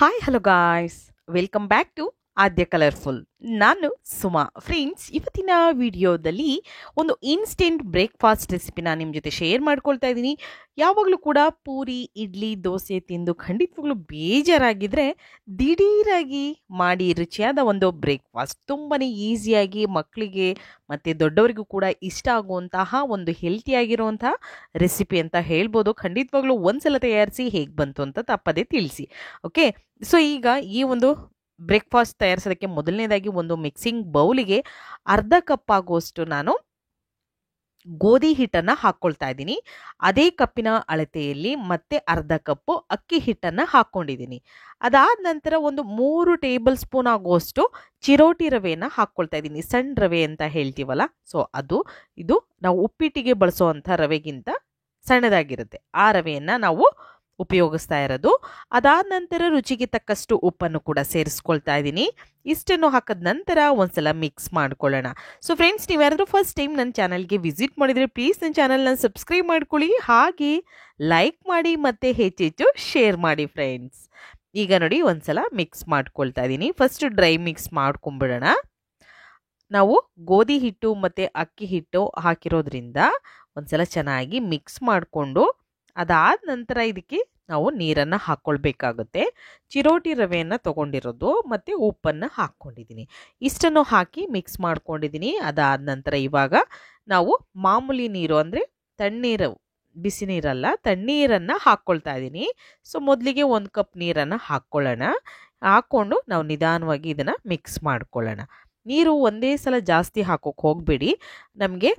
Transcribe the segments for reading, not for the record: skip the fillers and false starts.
Hi hello guys, welcome back to Adya colourful. ನಾನು Suma. Friends, ಇವತ್ತಿನ ವಿಡಿಯೋದಲ್ಲಿ ಒಂದು ಇನ್ಸ್ಟೆಂಟ್ ಬ್ರೇಕ್ಫಾಸ್ಟ್ ರೆಸಿಪಿನ ನಿಮ್ಮ ಜೊತೆ ಶೇರ್ ಮಾಡ್ಕೊಳ್ತಾ ಇದ್ದೀನಿ. ಯಾವಾಗಲೂ ಕೂಡ ಪೂರಿ, ಇಡ್ಲಿ, ದೋಸೆ ತಿಂದು ಖಂಡಿತವಾಗ್ಲೂ ಬೇಜಾರಾಗಿದ್ದರೆ ದಿಢೀರಾಗಿ ಮಾಡಿ ರುಚಿಯಾದ ಒಂದು ಬ್ರೇಕ್ಫಾಸ್ಟ್ ತುಂಬಾ ಈಸಿಯಾಗಿ ಮಕ್ಕಳಿಗೆ ಮತ್ತು ದೊಡ್ಡವರಿಗೂ ಕೂಡ ಇಷ್ಟ ಆಗುವಂತಹ ಒಂದು ಹೆಲ್ತಿಯಾಗಿರುವಂತಹ ರೆಸಿಪಿ ಅಂತ ಹೇಳ್ಬೋದು. ಖಂಡಿತವಾಗ್ಲೂ ಒಂದ್ಸಲ ತಯಾರಿಸಿ ಹೇಗೆ ಬಂತು ಅಂತ ತಪ್ಪದೇ ತಿಳಿಸಿ. ಓಕೆ, ಸೊ ಈಗ ಈ ಒಂದು ಬ್ರೇಕ್ಫಾಸ್ಟ್ ತಯಾರಿಸೋದಕ್ಕೆ ಮೊದಲನೇದಾಗಿ ಒಂದು ಮಿಕ್ಸಿಂಗ್ ಬೌಲಿಗೆ ಅರ್ಧ ಕಪ್ ಆಗುವಷ್ಟು ನಾನು ಗೋಧಿ ಹಿಟ್ಟನ್ನು ಹಾಕ್ಕೊಳ್ತಾ ಇದ್ದೀನಿ. ಅದೇ ಕಪ್ಪಿನ ಅಳತೆಯಲ್ಲಿ ಮತ್ತೆ ಅರ್ಧ ಕಪ್ಪು ಅಕ್ಕಿ ಹಿಟ್ಟನ್ನು ಹಾಕ್ಕೊಂಡಿದ್ದೀನಿ. ಅದಾದ ನಂತರ ಒಂದು 3 ಟೇಬಲ್ ಸ್ಪೂನ್ ಆಗುವಷ್ಟು ಚಿರೋಟಿ ರವೆಯನ್ನು ಹಾಕ್ಕೊಳ್ತಾ ಇದ್ದೀನಿ. ಸಣ್ಣ ರವೆ ಅಂತ ಹೇಳ್ತೀವಲ್ಲ, ಸೊ ಇದು ನಾವು ಉಪ್ಪಿಟ್ಟಿಗೆ ಬಳಸುವಂಥ ರವೆಗಿಂತ ಸಣ್ಣದಾಗಿರುತ್ತೆ. ಆ ರವೆಯನ್ನು ನಾವು ಉಪಯೋಗಿಸ್ತಾ ಇರೋದು. ಅದಾದ ನಂತರ ರುಚಿಗೆ ತಕ್ಕಷ್ಟು ಉಪ್ಪನ್ನು ಕೂಡ ಸೇರಿಸ್ಕೊಳ್ತಾ ಇದ್ದೀನಿ. ಇಷ್ಟನ್ನು ಹಾಕಿದ ನಂತರ ಒಂದ್ಸಲ ಮಿಕ್ಸ್ ಮಾಡ್ಕೊಳ್ಳೋಣ. ಸೊ ಫ್ರೆಂಡ್ಸ್, ನೀವು ಯಾರಾದರೂ ಫಸ್ಟ್ ಟೈಮ್ ನನ್ನ ಚಾನಲ್ಗೆ ವಿಸಿಟ್ ಮಾಡಿದರೆ ಪ್ಲೀಸ್ ನನ್ನ ಚಾನಲ್ನ ಸಬ್ಸ್ಕ್ರೈಬ್ ಮಾಡ್ಕೊಳ್ಳಿ, ಹಾಗೆ ಲೈಕ್ ಮಾಡಿ ಮತ್ತು ಹೆಚ್ಚೆಚ್ಚು ಶೇರ್ ಮಾಡಿ ಫ್ರೆಂಡ್ಸ್. ಈಗ ನೋಡಿ, ಒಂದ್ಸಲ ಮಿಕ್ಸ್ ಮಾಡ್ಕೊಳ್ತಾ ಇದ್ದೀನಿ. ಫಸ್ಟ್ ಡ್ರೈ ಮಿಕ್ಸ್ ಮಾಡ್ಕೊಂಬಿಡೋಣ. ನಾವು ಗೋಧಿ ಹಿಟ್ಟು ಮತ್ತು ಅಕ್ಕಿ ಹಿಟ್ಟು ಹಾಕಿರೋದ್ರಿಂದ ಒಂದ್ಸಲ ಚೆನ್ನಾಗಿ ಮಿಕ್ಸ್ ಮಾಡಿಕೊಂಡು ಅದಾದ ನಂತರ ಇದಕ್ಕೆ ನಾವು ನೀರನ್ನು ಹಾಕ್ಕೊಳ್ಬೇಕಾಗುತ್ತೆ. ಚಿರೋಟಿ ರವೆಯನ್ನು ತೊಗೊಂಡಿರೋದು ಮತ್ತು ಉಪ್ಪನ್ನು ಹಾಕ್ಕೊಂಡಿದ್ದೀನಿ. ಇಷ್ಟನ್ನು ಹಾಕಿ ಮಿಕ್ಸ್ ಮಾಡ್ಕೊಂಡಿದ್ದೀನಿ. ಅದಾದ ನಂತರ ಇವಾಗ ನಾವು ಮಾಮೂಲಿ ನೀರು ಅಂದರೆ ತಣ್ಣೀರು, ಬಿಸಿ ನೀರಲ್ಲ, ತಣ್ಣೀರನ್ನು ಹಾಕ್ಕೊಳ್ತಾ ಇದ್ದೀನಿ. ಸೊ ಮೊದಲಿಗೆ 1 ಕಪ್ ನೀರನ್ನು ಹಾಕ್ಕೊಂಡು ನಾವು ನಿಧಾನವಾಗಿ ಇದನ್ನು ಮಿಕ್ಸ್ ಮಾಡ್ಕೊಳ್ಳೋಣ. ನೀರು ಒಂದೇ ಸಲ ಜಾಸ್ತಿ ಹಾಕೋಕ್ಕೆ ಹೋಗಬೇಡಿ, ನಮಗೆ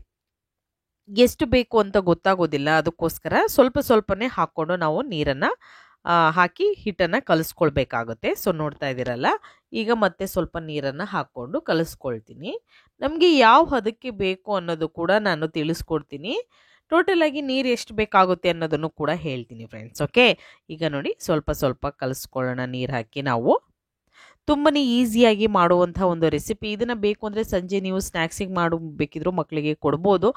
ಎಷ್ಟು ಬೇಕು ಅಂತ ಗೊತ್ತಾಗೋದಿಲ್ಲ. ಅದಕ್ಕೋಸ್ಕರ ಸ್ವಲ್ಪ ಸ್ವಲ್ಪನೇ ಹಾಕ್ಕೊಂಡು ನಾವು ನೀರನ್ನು ಹಾಕಿ ಹಿಟ್ಟನ್ನು ಕಲಿಸ್ಕೊಳ್ಬೇಕಾಗುತ್ತೆ. ಸೊ ನೋಡ್ತಾ ಇದ್ದೀರಲ್ಲ, ಈಗ ಮತ್ತೆ ಸ್ವಲ್ಪ ನೀರನ್ನು ಹಾಕ್ಕೊಂಡು ಕಲಿಸ್ಕೊಳ್ತೀನಿ. ನಮಗೆ ಯಾವ ಹದಕ್ಕೆ ಬೇಕು ಅನ್ನೋದು ಕೂಡ ನಾನು ತಿಳಿಸ್ಕೊಡ್ತೀನಿ. ಟೋಟಲಾಗಿ ನೀರು ಎಷ್ಟು ಬೇಕಾಗುತ್ತೆ ಅನ್ನೋದನ್ನು ಕೂಡ ಹೇಳ್ತೀನಿ ಫ್ರೆಂಡ್ಸ್. ಓಕೆ, ಈಗ ನೋಡಿ, ಸ್ವಲ್ಪ ಸ್ವಲ್ಪ ಕಲಿಸ್ಕೊಳ್ಳೋಣ ನೀರು ಹಾಕಿ. ನಾವು ತುಂಬಾ ಈಸಿಯಾಗಿ ಮಾಡುವಂಥ ಒಂದು ರೆಸಿಪಿ. ಇದನ್ನು ಬೇಕು ಅಂದರೆ ಸಂಜೆ ನೀವು ಸ್ನ್ಯಾಕ್ಸಿಗೆ ಬೇಕಿದ್ರೂ ಮಕ್ಕಳಿಗೆ ಕೊಡ್ಬೋದು.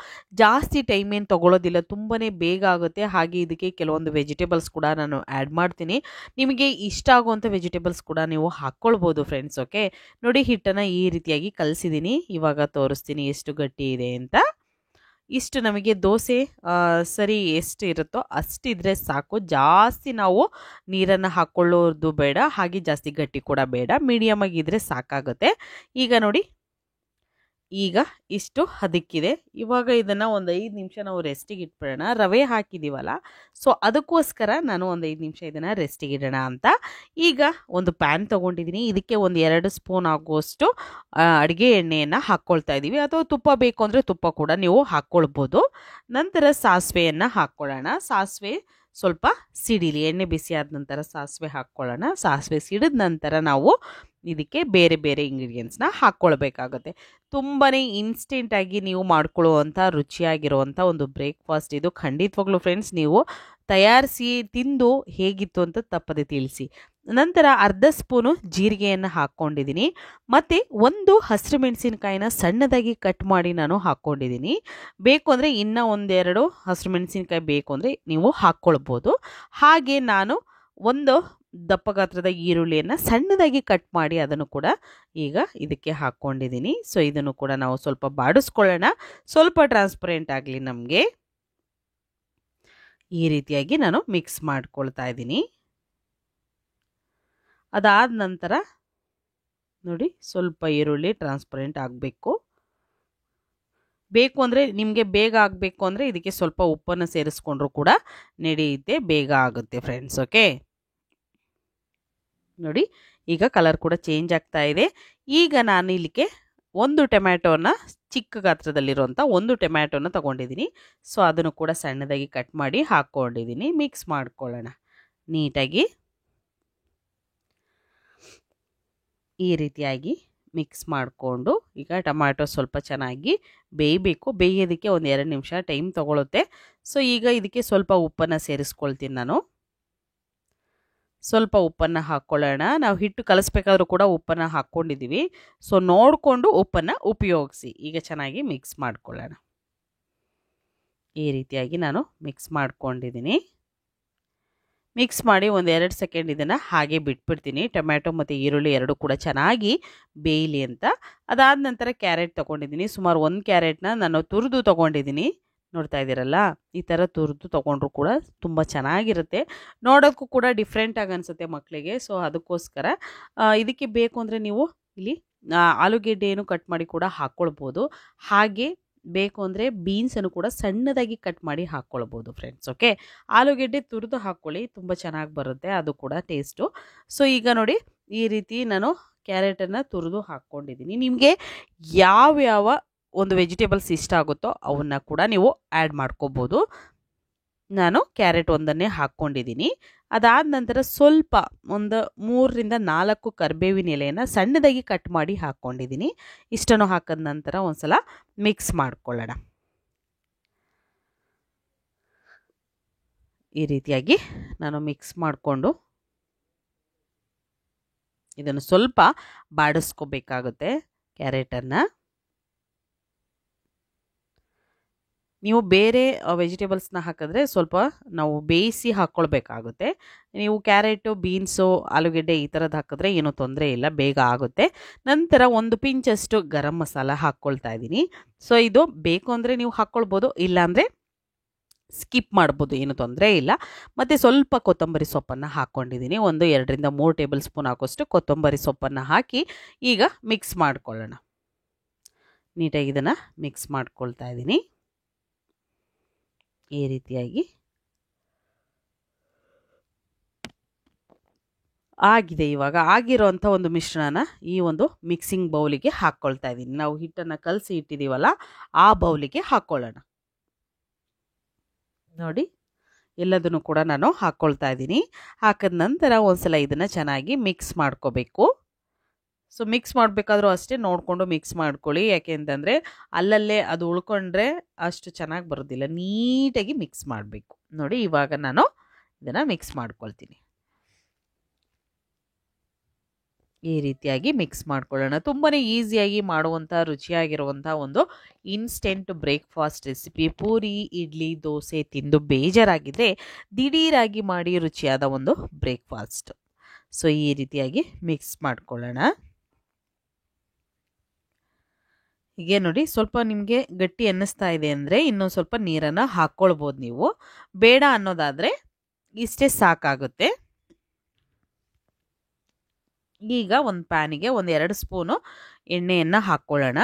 ಜಾಸ್ತಿ ಟೈಮ್ ಏನು ತೊಗೊಳ್ಳೋದಿಲ್ಲ, ತುಂಬಾ ಬೇಗ ಆಗುತ್ತೆ. ಹಾಗೆ ಇದಕ್ಕೆ ಕೆಲವೊಂದು ವೆಜಿಟೇಬಲ್ಸ್ ಕೂಡ ನಾನು ಆ್ಯಡ್ ಮಾಡ್ತೀನಿ. ನಿಮಗೆ ಇಷ್ಟ ಆಗುವಂಥ ವೆಜಿಟೇಬಲ್ಸ್ ಕೂಡ ನೀವು ಹಾಕ್ಕೊಳ್ಬೋದು ಫ್ರೆಂಡ್ಸ್. ಓಕೆ, ನೋಡಿ, ಹಿಟ್ಟನ್ನು ಈ ರೀತಿಯಾಗಿ ಕಲಸಿದ್ದೀನಿ. ಇವಾಗ ತೋರಿಸ್ತೀನಿ ಎಷ್ಟು ಗಟ್ಟಿ ಇದೆ ಅಂತ. ಇಷ್ಟು ನಮಗೆ ದೋಸೆ ಸರಿ ಎಷ್ಟು ಇರುತ್ತೋ ಅಷ್ಟಿದ್ರೆ ಸಾಕು. ಜಾಸ್ತಿ ನಾವು ನೀರನ್ನು ಹಾಕ್ಕೊಳ್ಳೋದು ಬೇಡ, ಹಾಗೆ ಜಾಸ್ತಿ ಗಟ್ಟಿ ಕೂಡ ಬೇಡ, ಮೀಡಿಯಮ್ ಆಗಿದ್ರೆ ಸಾಕಾಗುತ್ತೆ. ಈಗ ನೋಡಿ, ಈಗ ಇಷ್ಟು ಹದಕ್ಕಿದೆ. ಇವಾಗ ಇದನ್ನು ಒಂದು 5 ನಿಮಿಷ ನಾವು ರೆಸ್ಟಿಗೆ ಇಟ್ಬಿಡೋಣ. ರವೆ ಹಾಕಿದ್ದೀವಲ್ಲ, ಸೊ ಅದಕ್ಕೋಸ್ಕರ ನಾನು ಒಂದು 5 ನಿಮಿಷ ಇದನ್ನು ರೆಸ್ಟಿಗೆ ಇಡೋಣ ಅಂತ. ಈಗ ಒಂದು ಪ್ಯಾನ್ ತೊಗೊಂಡಿದ್ದೀನಿ. ಇದಕ್ಕೆ ಒಂದು 2 ಸ್ಪೂನ್ ಆಗುವಷ್ಟು ಅಡುಗೆ ಎಣ್ಣೆಯನ್ನು ಹಾಕ್ಕೊಳ್ತಾ ಇದ್ದೀವಿ, ಅಥವಾ ತುಪ್ಪ ಬೇಕು ಅಂದರೆ ತುಪ್ಪ ಕೂಡ ನೀವು ಹಾಕ್ಕೊಳ್ಬೋದು. ನಂತರ ಸಾಸಿವೆಯನ್ನು ಹಾಕ್ಕೊಳ್ಳೋಣ. ಸಾಸಿವೆ ಸ್ವಲ್ಪ ಸಿಡಿಲಿ, ಎಣ್ಣೆ ಬಿಸಿ ಆದ ನಂತರ ಸಾಸಿವೆ ಹಾಕ್ಕೊಳ್ಳೋಣ. ಸಾಸಿವೆ ಸಿಡಿದ ನಂತರ ನಾವು ಇದಕ್ಕೆ ಬೇರೆ ಬೇರೆ ಇಂಗ್ರೀಡಿಯೆಂಟ್ಸ್ನ ಹಾಕ್ಕೊಳ್ಬೇಕಾಗುತ್ತೆ. ತುಂಬಾ ಇನ್ಸ್ಟೆಂಟಾಗಿ ನೀವು ಮಾಡ್ಕೊಳ್ಳುವಂಥ ರುಚಿಯಾಗಿರುವಂಥ ಒಂದು ಬ್ರೇಕ್ಫಾಸ್ಟ್ ಇದು. ಖಂಡಿತವಾಗ್ಲೂ ಫ್ರೆಂಡ್ಸ್, ನೀವು ತಯಾರಿಸಿ ತಿಂದು ಹೇಗಿತ್ತು ಅಂತ ತಪ್ಪದೆ ತಿಳಿಸಿ. ನಂತರ ಅರ್ಧ ಸ್ಪೂನು ಜೀರಿಗೆಯನ್ನು ಹಾಕ್ಕೊಂಡಿದ್ದೀನಿ, ಮತ್ತು 1 ಹಸಿರು ಮೆಣಸಿನಕಾಯಿನ ಸಣ್ಣದಾಗಿ ಕಟ್ ಮಾಡಿ ನಾನು ಹಾಕ್ಕೊಂಡಿದ್ದೀನಿ. ಬೇಕು ಅಂದರೆ ಇನ್ನೂ 1-2 ಹಸಿರು ಮೆಣಸಿನಕಾಯಿ ಬೇಕು ಅಂದರೆ ನೀವು ಹಾಕ್ಕೊಳ್ಬೋದು. ಹಾಗೆ ನಾನು 1 ದಪ್ಪ ಗಾತ್ರದ ಈರುಳ್ಳಿಯನ್ನು ಸಣ್ಣದಾಗಿ ಕಟ್ ಮಾಡಿ ಅದನ್ನು ಕೂಡ ಈಗ ಇದಕ್ಕೆ ಹಾಕ್ಕೊಂಡಿದ್ದೀನಿ. ಸೊ ಇದನ್ನು ಕೂಡ ನಾವು ಸ್ವಲ್ಪ ಬಾಡಿಸ್ಕೊಳ್ಳೋಣ, ಸ್ವಲ್ಪ ಟ್ರಾನ್ಸ್ಪರೆಂಟ್ ಆಗಲಿ ನಮಗೆ. ಈ ರೀತಿಯಾಗಿ ನಾನು ಮಿಕ್ಸ್ ಮಾಡ್ಕೊಳ್ತಾ ಇದ್ದೀನಿ. ಅದಾದ ನಂತರ ನೋಡಿ, ಸ್ವಲ್ಪ ಈರುಳ್ಳಿ ಟ್ರಾನ್ಸ್ಪರೆಂಟ್ ಆಗಬೇಕು. ಬೇಕು ಅಂದರೆ ನಿಮಗೆ ಬೇಗ ಆಗಬೇಕು ಅಂದರೆ ಇದಕ್ಕೆ ಸ್ವಲ್ಪ ಉಪ್ಪನ್ನು ಸೇರಿಸ್ಕೊಂಡ್ರೂ ಕೂಡ ನಡೆಯುತ್ತೆ, ಬೇಗ ಆಗುತ್ತೆ ಫ್ರೆಂಡ್ಸ್. ಓಕೆ, ನೋಡಿ, ಈಗ ಕಲರ್ ಕೂಡ ಚೇಂಜ್ ಆಗ್ತಾ ಇದೆ. ಈಗ ನಾನು ಇಲ್ಲಿಗೆ 1 ಟೊಮ್ಯಾಟೋನ, ಚಿಕ್ಕ ಗಾತ್ರದಲ್ಲಿರುವಂಥ 1 ಟೊಮ್ಯಾಟೋನ ತೊಗೊಂಡಿದ್ದೀನಿ. ಸೊ ಅದನ್ನು ಕೂಡ ಸಣ್ಣದಾಗಿ ಕಟ್ ಮಾಡಿ ಹಾಕ್ಕೊಂಡಿದ್ದೀನಿ. ಮಿಕ್ಸ್ ಮಾಡ್ಕೊಳ್ಳೋಣ ನೀಟಾಗಿ. ಈ ರೀತಿಯಾಗಿ ಮಿಕ್ಸ್ ಮಾಡಿಕೊಂಡು ಈಗ ಟೊಮ್ಯಾಟೊ ಸ್ವಲ್ಪ ಚೆನ್ನಾಗಿ ಬೇಯಬೇಕು. ಬೇಯೋದಕ್ಕೆ 1-2 ನಿಮಿಷ ಟೈಮ್ ತೊಗೊಳುತ್ತೆ. ಸೊ ಈಗ ಇದಕ್ಕೆ ಸ್ವಲ್ಪ ಉಪ್ಪನ್ನು ಸೇರಿಸ್ಕೊಳ್ತೀನಿ ನಾನು. ಸ್ವಲ್ಪ ಉಪ್ಪನ್ನು ಹಾಕ್ಕೊಳ್ಳೋಣ. ನಾವು ಹಿಟ್ಟು ಕಲಿಸ್ಬೇಕಾದ್ರೂ ಕೂಡ ಉಪ್ಪನ್ನು ಹಾಕ್ಕೊಂಡಿದ್ದೀವಿ, ಸೊ ನೋಡಿಕೊಂಡು ಉಪ್ಪನ್ನು ಉಪಯೋಗಿಸಿ. ಈಗ ಚೆನ್ನಾಗಿ ಮಿಕ್ಸ್ ಮಾಡ್ಕೊಳ್ಳೋಣ. ಈ ರೀತಿಯಾಗಿ ನಾನು ಮಿಕ್ಸ್ ಮಾಡ್ಕೊಂಡಿದ್ದೀನಿ. ಮಿಕ್ಸ್ ಮಾಡಿ ಒಂದು 2 ಸೆಕೆಂಡ್ ಇದನ್ನು ಹಾಗೆ ಬಿಟ್ಬಿಡ್ತೀನಿ. ಟೊಮ್ಯಾಟೊ ಮತ್ತು ಈರುಳ್ಳಿ ಎರಡೂ ಕೂಡ ಚೆನ್ನಾಗಿ ಬೇಯಲಿ ಅಂತ. ಅದಾದ ನಂತರ ಕ್ಯಾರೆಟ್ ತೊಗೊಂಡಿದ್ದೀನಿ. ಸುಮಾರು 1 ಕ್ಯಾರೆಟ್ನ ನಾನು ತುರಿದು ತೊಗೊಂಡಿದ್ದೀನಿ. ನೋಡ್ತಾ ಇದ್ದೀರಲ್ಲ, ಈ ಥರ ತುರಿದು ತೊಗೊಂಡ್ರು ಕೂಡ ತುಂಬ ಚೆನ್ನಾಗಿರುತ್ತೆ. ನೋಡೋಕ್ಕೂ ಕೂಡ ಡಿಫ್ರೆಂಟಾಗಿ ಅನಿಸುತ್ತೆ ಮಕ್ಕಳಿಗೆ. ಸೊ ಅದಕ್ಕೋಸ್ಕರ ಇದಕ್ಕೆ ಬೇಕು ಅಂದರೆ ನೀವು ಇಲ್ಲಿ ಆಲೂಗೆಡ್ಡೆಯನ್ನು ಕಟ್ ಮಾಡಿ ಕೂಡ ಹಾಕ್ಕೊಳ್ಬೋದು. ಹಾಗೆ ಬೇಕು ಅಂದರೆ ಬೀನ್ಸನ್ನು ಕೂಡ ಸಣ್ಣದಾಗಿ ಕಟ್ ಮಾಡಿ ಹಾಕ್ಕೊಳ್ಬೋದು ಫ್ರೆಂಡ್ಸ್. ಓಕೆ, ಆಲೂಗೆಡ್ಡೆ ತುರಿದು ಹಾಕ್ಕೊಳ್ಳಿ, ತುಂಬ ಚೆನ್ನಾಗಿ ಬರುತ್ತೆ, ಅದು ಕೂಡ ಟೇಸ್ಟು. ಸೊ ಈಗ ನೋಡಿ, ಈ ರೀತಿ ನಾನು ಕ್ಯಾರೆಟನ್ನು ತುರಿದು ಹಾಕ್ಕೊಂಡಿದ್ದೀನಿ. ನಿಮಗೆ ಯಾವ್ಯಾವ ಒಂದು ವೆಜಿಟೇಬಲ್ಸ್ ಇಷ್ಟ ಆಗುತ್ತೋ ಅವನ್ನ ಕೂಡ ನೀವು ಆ್ಯಡ್ ಮಾಡ್ಕೋಬೋದು. ನಾನು ಕ್ಯಾರೆಟ್ ಒಂದನ್ನೇ ಹಾಕ್ಕೊಂಡಿದ್ದೀನಿ. ಅದಾದ ನಂತರ ಸ್ವಲ್ಪ ಒಂದು 3ರಿಂದ 4 ಕರಿಬೇವಿನ ಎಲೆಯನ್ನು ಸಣ್ಣದಾಗಿ ಕಟ್ ಮಾಡಿ ಹಾಕ್ಕೊಂಡಿದ್ದೀನಿ. ಇಷ್ಟನ್ನು ಹಾಕಿದ ನಂತರ ಒಂದು ಸಲ ಮಿಕ್ಸ್ ಮಾಡ್ಕೊಳ್ಳೋಣ. ಈ ರೀತಿಯಾಗಿ ನಾನು ಮಿಕ್ಸ್ ಮಾಡಿಕೊಂಡು ಇದನ್ನು ಸ್ವಲ್ಪ ಬಾಡಿಸ್ಕೋಬೇಕಾಗುತ್ತೆ ಕ್ಯಾರೆಟನ್ನು. ನೀವು ಬೇರೆ ವೆಜಿಟೇಬಲ್ಸ್ನ ಹಾಕಿದ್ರೆ ಸ್ವಲ್ಪ ನಾವು ಬೇಯಿಸಿ ಹಾಕ್ಕೊಳ್ಬೇಕಾಗುತ್ತೆ. ನೀವು ಕ್ಯಾರೆಟು, ಬೀನ್ಸು, ಆಲೂಗೆಡ್ಡೆ ಈ ಥರದ್ದು ಹಾಕಿದ್ರೆ ಏನೂ ತೊಂದರೆ ಇಲ್ಲ, ಬೇಗ ಆಗುತ್ತೆ. ನಂತರ 1 ಪಿಂಚಷ್ಟು ಗರಂ ಮಸಾಲ ಹಾಕ್ಕೊಳ್ತಾ ಇದ್ದೀನಿ. ಸೊ ಇದು ಬೇಕು ಅಂದರೆ ನೀವು ಹಾಕ್ಕೊಳ್ಬೋದು, ಇಲ್ಲಾಂದರೆ ಸ್ಕಿಪ್ ಮಾಡ್ಬೋದು, ಏನೂ ತೊಂದರೆ ಇಲ್ಲ. ಮತ್ತು ಸ್ವಲ್ಪ ಕೊತ್ತಂಬರಿ ಸೊಪ್ಪನ್ನು ಹಾಕ್ಕೊಂಡಿದ್ದೀನಿ. ಒಂದು 2ರಿಂದ 3 ಟೇಬಲ್ ಸ್ಪೂನ್ ಹಾಕೋಷ್ಟು ಕೊತ್ತಂಬರಿ ಸೊಪ್ಪನ್ನು ಹಾಕಿ ಈಗ ಮಿಕ್ಸ್ ಮಾಡ್ಕೊಳ್ಳೋಣ. ನೀಟಾಗಿ ಇದನ್ನು ಮಿಕ್ಸ್ ಮಾಡ್ಕೊಳ್ತಾ ಇದ್ದೀನಿ. ಈ ರೀತಿಯಾಗಿ ಆಗಿದೆ. ಇವಾಗ ಆಗಿರೋಂಥ ಒಂದು ಮಿಶ್ರಣ ಈ ಒಂದು ಮಿಕ್ಸಿಂಗ್ ಬೌಲಿಗೆ ಹಾಕ್ಕೊಳ್ತಾ ಇದ್ದೀನಿ. ನಾವು ಹಿಟ್ಟನ್ನು ಕಲಸಿ ಇಟ್ಟಿದ್ದೀವಲ್ಲ, ಆ ಬೌಲಿಗೆ ಹಾಕ್ಕೊಳ್ಳೋಣ. ನೋಡಿ, ಎಲ್ಲದನ್ನು ಕೂಡ ನಾನು ಹಾಕ್ಕೊಳ್ತಾ ಇದ್ದೀನಿ. ಹಾಕಿದ ನಂತರ ಒಂದ್ಸಲ ಇದನ್ನು ಚೆನ್ನಾಗಿ ಮಿಕ್ಸ್ ಮಾಡ್ಕೋಬೇಕು. ಸೊ ಮಿಕ್ಸ್ ಮಾಡಬೇಕಾದ್ರೂ ಅಷ್ಟೇ ನೋಡಿಕೊಂಡು ಮಿಕ್ಸ್ ಮಾಡ್ಕೊಳ್ಳಿ. ಯಾಕೆ ಅಂತಂದರೆ ಅಲ್ಲಲ್ಲೇ ಅದು ಉಳ್ಕೊಂಡ್ರೆ ಅಷ್ಟು ಚೆನ್ನಾಗಿ ಬರೋದಿಲ್ಲ. ನೀಟಾಗಿ ಮಿಕ್ಸ್ ಮಾಡಬೇಕು. ನೋಡಿ, ಇವಾಗ ನಾನು ಇದನ್ನು ಮಿಕ್ಸ್ ಮಾಡ್ಕೊಳ್ತೀನಿ. ಈ ರೀತಿಯಾಗಿ ಮಿಕ್ಸ್ ಮಾಡ್ಕೊಳ್ಳೋಣ. ತುಂಬಾ ಈಸಿಯಾಗಿ ಮಾಡುವಂಥ ರುಚಿಯಾಗಿರುವಂಥ ಒಂದು instant breakfast recipe. Puri, idli, dosa ತಿಂದು ಬೇಜಾರಾಗಿದ್ದರೆ ದಿಢೀರಾಗಿ ಮಾಡಿ ರುಚಿಯಾದ ಒಂದು ಬ್ರೇಕ್ಫಾಸ್ಟ್. ಸೊ ಈ ರೀತಿಯಾಗಿ ಮಿಕ್ಸ್ ಮಾಡ್ಕೊಳ್ಳೋಣ. ಹೀಗೆ ನೋಡಿ, ಸ್ವಲ್ಪ ನಿಮಗೆ ಗಟ್ಟಿ ಅನ್ನಿಸ್ತಾ ಇದೆ ಅಂದರೆ ಇನ್ನೊಂದು ಸ್ವಲ್ಪ ನೀರನ್ನು ಹಾಕ್ಕೊಳ್ಬೋದು ನೀವು. ಬೇಡ ಅನ್ನೋದಾದರೆ ಇಷ್ಟೇ ಸಾಕಾಗುತ್ತೆ. ಈಗ ಒಂದು ಪ್ಯಾನಿಗೆ 1-2 ಸ್ಪೂನು ಎಣ್ಣೆಯನ್ನು ಹಾಕ್ಕೊಳ್ಳೋಣ.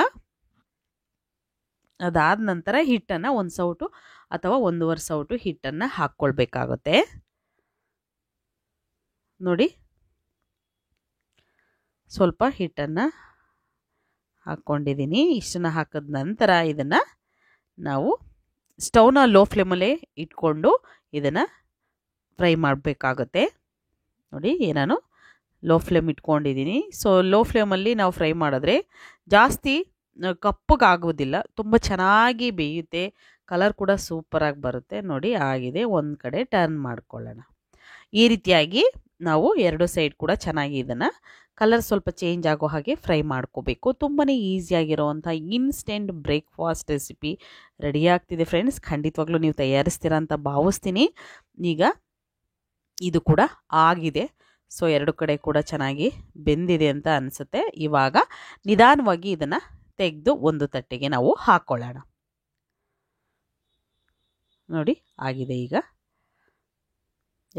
ಅದಾದ ನಂತರ ಹಿಟ್ಟನ್ನು 1 ಸೌಟು ಅಥವಾ 1.5 ಸೌಟು ಹಿಟ್ಟನ್ನು ಹಾಕ್ಕೊಳ್ಬೇಕಾಗುತ್ತೆ. ನೋಡಿ, ಸ್ವಲ್ಪ ಹಿಟ್ಟನ್ನು ಹಾಕ್ಕೊಂಡಿದ್ದೀನಿ. ಇಷ್ಟನ್ನು ಹಾಕಿದ ನಂತರ ಇದನ್ನು ನಾವು ಸ್ಟವ್ನ ಲೋ ಫ್ಲೇಮಲ್ಲೇ ಇಟ್ಕೊಂಡು ಇದನ್ನು ಫ್ರೈ ಮಾಡಬೇಕಾಗುತ್ತೆ. ನೋಡಿ, ನಾನು ಲೋ ಫ್ಲೇಮ್ ಇಟ್ಕೊಂಡಿದ್ದೀನಿ. ಸೊ ಲೋ ಫ್ಲೇಮಲ್ಲಿ ನಾವು ಫ್ರೈ ಮಾಡಿದ್ರೆ ಜಾಸ್ತಿ ಕಪ್ಪಗಾಗೋದಿಲ್ಲ, ತುಂಬ ಚೆನ್ನಾಗಿ ಬೇಯುತ್ತೆ, ಕಲರ್ ಕೂಡ ಸೂಪರಾಗಿ ಬರುತ್ತೆ. ನೋಡಿ, ಆಗಿದೆ. ಒಂದು ಕಡೆ ಟರ್ನ್ ಮಾಡ್ಕೊಳ್ಳೋಣ. ಈ ರೀತಿಯಾಗಿ ನಾವು 2 ಸೈಡ್ ಕೂಡ ಚೆನ್ನಾಗಿ ಇದನ್ನು ಕಲರ್ ಸ್ವಲ್ಪ ಚೇಂಜ್ ಆಗೋ ಹಾಗೆ ಫ್ರೈ ಮಾಡ್ಕೋಬೇಕು. ತುಂಬಾ ಈಸಿಯಾಗಿರೋವಂಥ ಇನ್ಸ್ಟೆಂಟ್ ಬ್ರೇಕ್ಫಾಸ್ಟ್ ರೆಸಿಪಿ ರೆಡಿ ಆಗ್ತಿದೆ ಫ್ರೆಂಡ್ಸ್. ಖಂಡಿತವಾಗ್ಲೂ ನೀವು ತಯಾರಿಸ್ತೀರಾ ಅಂತ ಭಾವಿಸ್ತೀನಿ. ಈಗ ಇದು ಕೂಡ ಆಗಿದೆ. ಸೊ 2 ಕಡೆ ಕೂಡ ಚೆನ್ನಾಗಿ ಬೆಂದಿದೆ ಅಂತ ಅನಿಸುತ್ತೆ. ಇವಾಗ ನಿಧಾನವಾಗಿ ಇದನ್ನು ತೆಗೆದು ಒಂದು ತಟ್ಟೆಗೆ ನಾವು ಹಾಕ್ಕೊಳ್ಳೋಣ. ನೋಡಿ, ಆಗಿದೆ. ಈಗ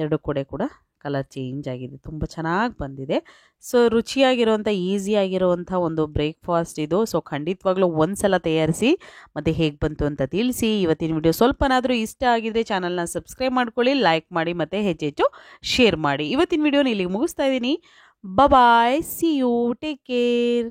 2 ಕಡೆ ಕೂಡ ಕಲರ್ ಚೇಂಜ್ ಆಗಿದೆ, ತುಂಬ ಚೆನ್ನಾಗಿ ಬಂದಿದೆ. ಸೊ ರುಚಿಯಾಗಿರುವಂಥ ಈಸಿಯಾಗಿರುವಂಥ ಒಂದು ಬ್ರೇಕ್ಫಾಸ್ಟ್ ಇದು. ಸೊ ಖಂಡಿತವಾಗ್ಲೂ ಒಂದ್ಸಲ ತಯಾರಿಸಿ ಮತ್ತು ಹೇಗೆ ಬಂತು ಅಂತ ತಿಳಿಸಿ. ಇವತ್ತಿನ ವಿಡಿಯೋ ಸ್ವಲ್ಪನಾದರೂ ಇಷ್ಟ ಆಗಿದ್ರೆ ಚಾನಲ್ನ ಸಬ್ಸ್ಕ್ರೈಬ್ ಮಾಡ್ಕೊಳ್ಳಿ, ಲೈಕ್ ಮಾಡಿ ಮತ್ತು ಹೆಚ್ಚೆಚ್ಚು ಶೇರ್ ಮಾಡಿ. ಇವತ್ತಿನ ವಿಡಿಯೋನ ಇಲ್ಲಿಗೆ ಮುಗಿಸ್ತಾ ಇದ್ದೀನಿ. ಬಾಯ್, ಸಿ ಯು, ಟೇಕ್ ಕೇರ್.